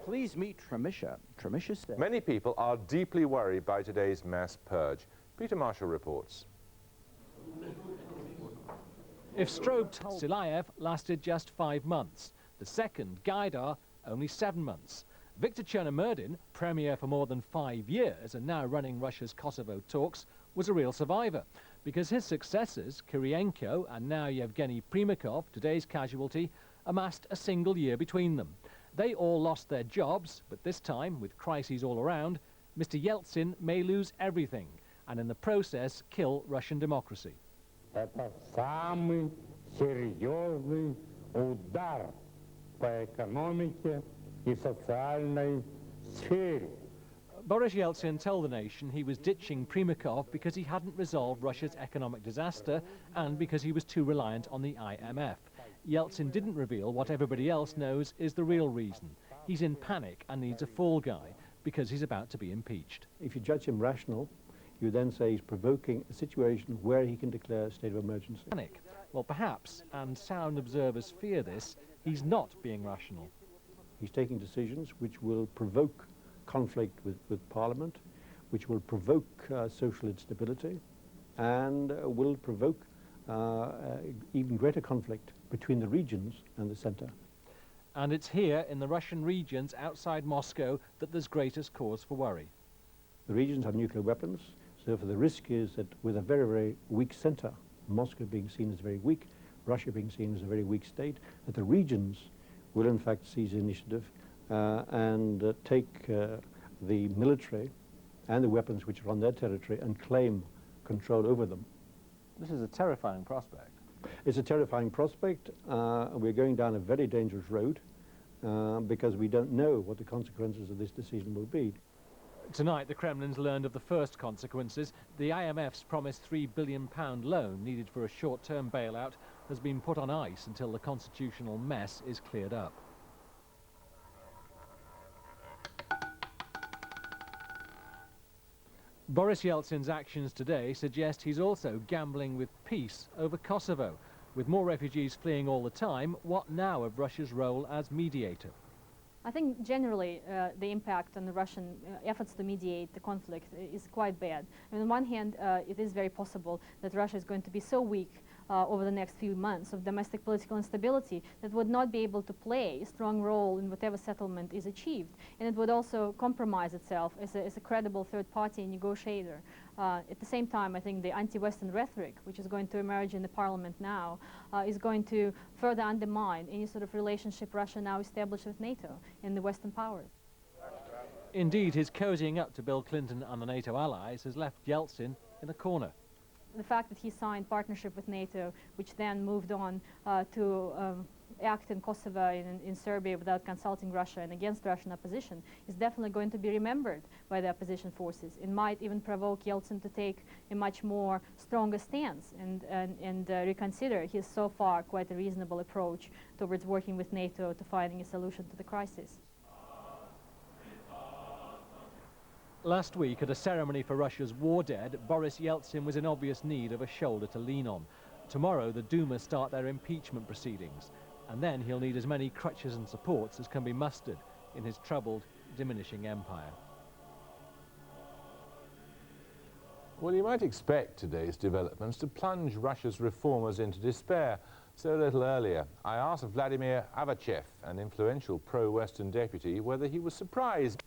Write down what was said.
Please meet Tremisha. Tremisha said... Many people are deeply worried by today's mass purge. Peter Marshall reports. If Strobe told Silayev lasted just 5 months, the second, Gaidar, only 7 months. Viktor Chernomyrdin, premier for more than 5 years and now running Russia's Kosovo talks, was a real survivor, because his successors, Kirienko and now Yevgeny Primakov, today's casualty, amassed a single year between them. They all lost their jobs, but this time, with crises all around, Mr. Yeltsin may lose everything, and in the process kill Russian democracy. Это самый серьезный удар по экономике и социальной сфере. Boris Yeltsin told the nation he was ditching Primakov because he hadn't resolved Russia's economic disaster and because he was too reliant on the IMF. Yeltsin didn't reveal what everybody else knows is the real reason. He's in panic and needs a fall guy because he's about to be impeached. If you judge him rational, you then say he's provoking a situation where he can declare a state of emergency. Panic? Well, perhaps, and sound observers fear this, he's not being rational. He's taking decisions which will provoke conflict with Parliament, which will provoke social instability, and will provoke even greater conflict between the regions and the centre. And it's here in the Russian regions outside Moscow that there's greatest cause for worry. The regions have nuclear weapons, so the risk is that with a very, very weak centre, Moscow being seen as very weak, Russia being seen as a very weak state, that the regions will in fact seize initiative and take the military and the weapons which are on their territory and claim control over them. This is a terrifying prospect. It's a terrifying prospect. We're going down a very dangerous road because we don't know what the consequences of this decision will be. Tonight, the Kremlin's learned of the first consequences. The IMF's promised £3 billion loan needed for a short-term bailout has been put on ice until the constitutional mess is cleared up. Boris Yeltsin's actions today suggest he's also gambling with peace over Kosovo. With more refugees fleeing all the time, what now of Russia's role as mediator? I think generally the impact on the Russian efforts to mediate the conflict is quite bad. On the one hand, it is very possible that Russia is going to be so weak over the next few months of domestic political instability that would not be able to play a strong role in whatever settlement is achieved. And it would also compromise itself as a credible third-party negotiator. At the same time, I think the anti-Western rhetoric, which is going to emerge in the parliament now, is going to further undermine any sort of relationship Russia now established with NATO and the Western powers. Indeed, his cozying up to Bill Clinton and the NATO allies has left Yeltsin in a corner. The fact that he signed partnership with NATO, which then moved on to act in Kosovo and in Serbia without consulting Russia and against Russian opposition, is definitely going to be remembered by the opposition forces. It might even provoke Yeltsin to take a much more stronger stance and reconsider his so far quite a reasonable approach towards working with NATO to finding a solution to the crisis. Last week, at a ceremony for Russia's war dead, Boris Yeltsin was in obvious need of a shoulder to lean on. Tomorrow, the Duma start their impeachment proceedings, and then he'll need as many crutches and supports as can be mustered in his troubled, diminishing empire. Well, you might expect today's developments to plunge Russia's reformers into despair. So a little earlier, I asked Vladimir Avachev, an influential pro-Western deputy, whether he was surprised